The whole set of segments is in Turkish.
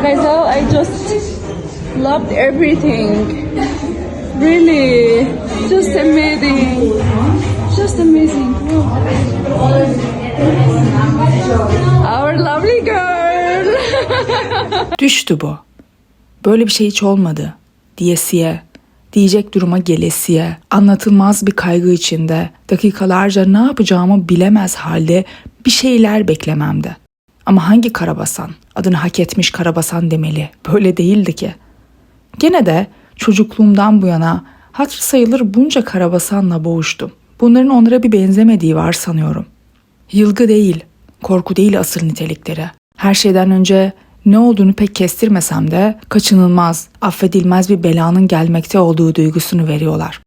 Myself, I just loved everything. Really, just amazing. Just amazing. Our lovely girl. Düştü bu. Böyle bir şey hiç olmadı diyesiye, diyecek duruma gelesiye, anlatılmaz bir kaygı içinde, dakikalarca ne yapacağımı bilemez halde bir şeyler beklememde. Ama hangi karabasan, adını hak etmiş karabasan demeli, böyle değildi ki. Gene de çocukluğumdan bu yana hatır sayılır bunca karabasanla boğuştum. Bunların onlara bir benzemediği var sanıyorum. Yılgı değil, korku değil asıl nitelikleri. Her şeyden önce ne olduğunu pek kestirmesem de kaçınılmaz, affedilmez bir belanın gelmekte olduğu duygusunu veriyorlar.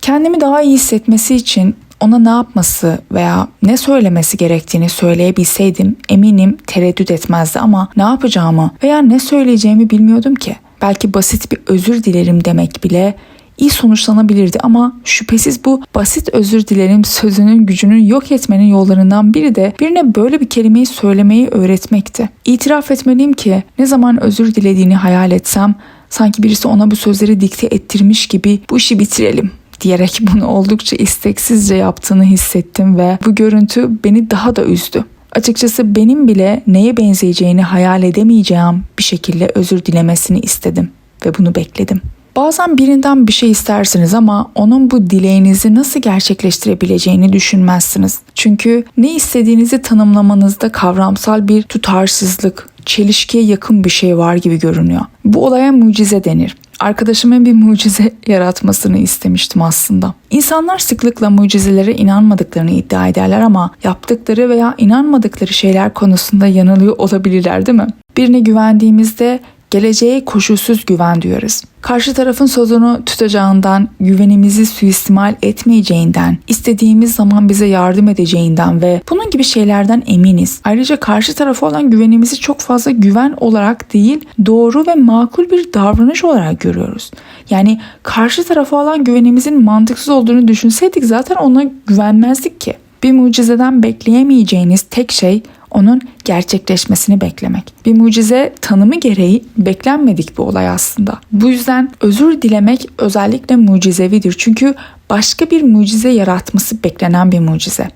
Kendimi daha iyi hissetmesi için ona ne yapması veya ne söylemesi gerektiğini söyleyebilseydim eminim tereddüt etmezdi ama ne yapacağımı veya ne söyleyeceğimi bilmiyordum ki. Belki basit bir özür dilerim demek bile iyi sonuçlanabilirdi ama şüphesiz bu basit özür dilerim sözünün gücünü yok etmenin yollarından biri de birine böyle bir kelimeyi söylemeyi öğretmekti. İtiraf etmeliyim ki ne zaman özür dilediğini hayal etsem sanki birisi ona bu sözleri dikte ettirmiş gibi bu işi bitirelim diyerek bunu oldukça isteksizce yaptığını hissettim ve bu görüntü beni daha da üzdü. Açıkçası benim bile neye benzeyeceğini hayal edemeyeceğim bir şekilde özür dilemesini istedim ve bunu bekledim. Bazen birinden bir şey istersiniz ama onun bu dileğinizi nasıl gerçekleştirebileceğini düşünmezsiniz. Çünkü ne istediğinizi tanımlamanızda kavramsal bir tutarsızlık, çelişkiye yakın bir şey var gibi görünüyor. Bu olaya mucize denir. Arkadaşımın bir mucize yaratmasını istemiştim aslında. İnsanlar sıklıkla mucizelere inanmadıklarını iddia ederler ama yaptıkları veya inanmadıkları şeyler konusunda yanılıyor olabilirler, değil mi? Birine güvendiğimizde geleceğe koşulsuz güven duyarız. Karşı tarafın sözünü tutacağından, güvenimizi suistimal etmeyeceğinden, istediğimiz zaman bize yardım edeceğinden ve bunun gibi şeylerden eminiz. Ayrıca karşı tarafa olan güvenimizi çok fazla güven olarak değil, doğru ve makul bir davranış olarak görüyoruz. Yani karşı tarafa olan güvenimizin mantıksız olduğunu düşünseydik zaten ona güvenmezdik ki. Bir mucizeden bekleyemeyeceğiniz tek şey onun gerçekleşmesini beklemek. Bir mucize tanımı gereği beklenmedik bir olay aslında. Bu yüzden özür dilemek özellikle mucizevidir. Çünkü başka bir mucize yaratması beklenen bir mucize.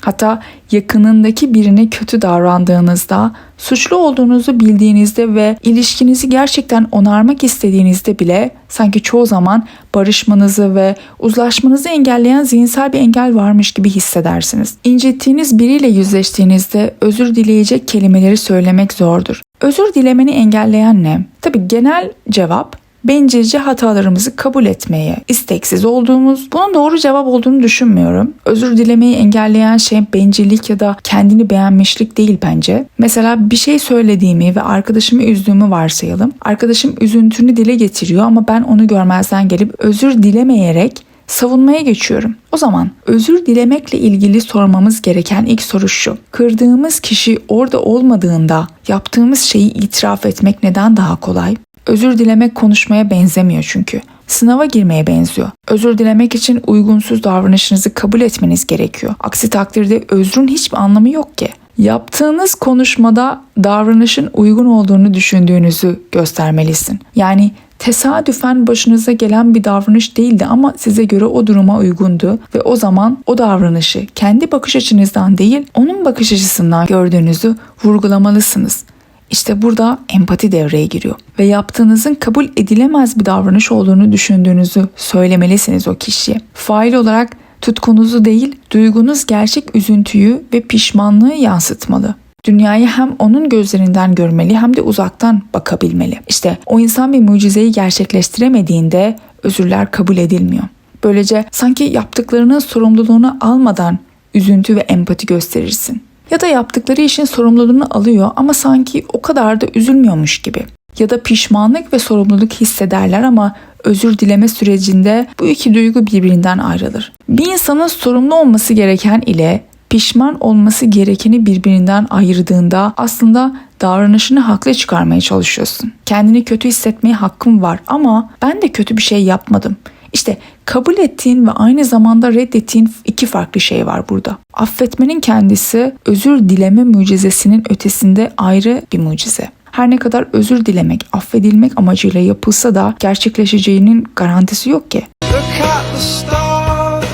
Hatta yakınındaki birine kötü davrandığınızda, suçlu olduğunuzu bildiğinizde ve ilişkinizi gerçekten onarmak istediğinizde bile sanki çoğu zaman barışmanızı ve uzlaşmanızı engelleyen zihinsel bir engel varmış gibi hissedersiniz. İncittiğiniz biriyle yüzleştiğinizde özür dileyecek kelimeleri söylemek zordur. Özür dilemeni engelleyen ne? Tabii genel cevap bencilce hatalarımızı kabul etmeye isteksiz olduğumuz. Bunun doğru cevap olduğunu düşünmüyorum. Özür dilemeyi engelleyen şey bencillik ya da kendini beğenmişlik değil bence. Mesela bir şey söylediğimi ve arkadaşımı üzdüğümü varsayalım. Arkadaşım üzüntünü dile getiriyor ama ben onu görmezden gelip özür dilemeyerek savunmaya geçiyorum. O zaman özür dilemekle ilgili sormamız gereken ilk soru şu: kırdığımız kişi orada olmadığında yaptığımız şeyi itiraf etmek neden daha kolay? Özür dilemek konuşmaya benzemiyor çünkü. Sınava girmeye benziyor. Özür dilemek için uygunsuz davranışınızı kabul etmeniz gerekiyor. Aksi takdirde özrün hiçbir anlamı yok ki. Yaptığınız konuşmada davranışın uygun olduğunu düşündüğünüzü göstermelisin. Yani tesadüfen başınıza gelen bir davranış değildi ama size göre o duruma uygundu ve o zaman o davranışı kendi bakış açınızdan değil, onun bakış açısından gördüğünüzü vurgulamalısınız. İşte burada empati devreye giriyor ve yaptığınızın kabul edilemez bir davranış olduğunu düşündüğünüzü söylemelisiniz o kişiye. Fail olarak tutkunuzu değil, duygunuz gerçek üzüntüyü ve pişmanlığı yansıtmalı. Dünyayı hem onun gözlerinden görmeli hem de uzaktan bakabilmeli. İşte o insan bir mucizeyi gerçekleştiremediğinde özürler kabul edilmiyor. Böylece sanki yaptıklarının sorumluluğunu almadan üzüntü ve empati gösterirsin. Ya da yaptıkları işin sorumluluğunu alıyor ama sanki o kadar da üzülmüyormuş gibi. Ya da pişmanlık ve sorumluluk hissederler ama özür dileme sürecinde bu iki duygu birbirinden ayrılır. Bir insanın sorumlu olması gereken ile Pişman olması gerekeni birbirinden ayırdığında aslında davranışını haklı çıkarmaya çalışıyorsun. Kendini kötü hissetmeye hakkın var ama ben de kötü bir şey yapmadım. İşte kabul ettiğin ve aynı zamanda reddettiğin iki farklı şey var burada. Affetmenin kendisi özür dileme mucizesinin ötesinde ayrı bir mucize. Her ne kadar özür dilemek, affedilmek amacıyla yapılsa da gerçekleşeceğinin garantisi yok ki. Look at the stars,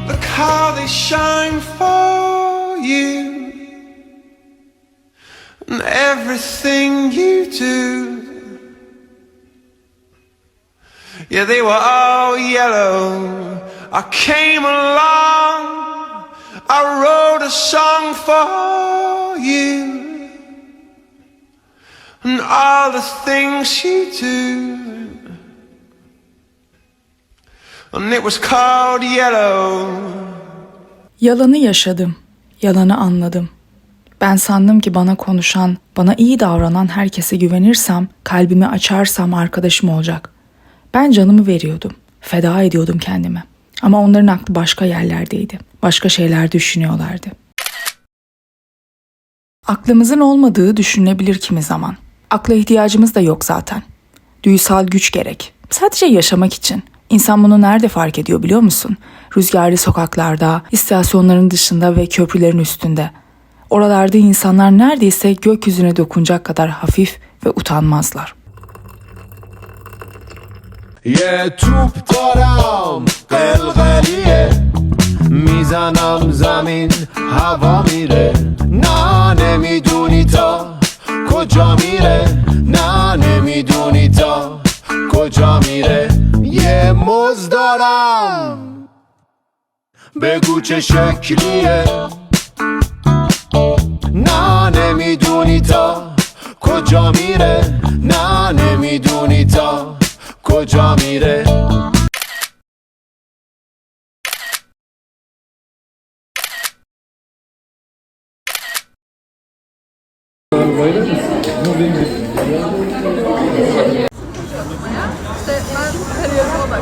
look how they shine for you. And everything you do, yeah, they were all yellow. I came along, I wrote a song for you. And all the things you do, and it was called yellow. Yalanı yaşadım, yalanı anladım. Ben sandım ki bana konuşan, bana iyi davranan herkese güvenirsem, kalbimi açarsam arkadaşım olacak. Ben canımı veriyordum, feda ediyordum kendime. Ama onların aklı başka yerlerdeydi, başka şeyler düşünüyorlardı. Aklımızın olmadığı düşünülebilir kimi zaman. Akla ihtiyacımız da yok zaten. Duysal güç gerek. Sadece yaşamak için. İnsan bunu nerede fark ediyor biliyor musun? Rüzgarlı sokaklarda, istasyonların dışında ve köprülerin üstünde. Oralarda insanlar neredeyse gökyüzüne dokunacak kadar hafif ve utanmazlar. یه توپ دارم قلقلیه میزنم زمین هوا میره نه نمیدونی تا کجا میره نه نمیدونی تا کجا میره یه موز دارم بگو چه شکلیه نه نمیدونی تا کجا میره نه نمیدونی تا کجا میره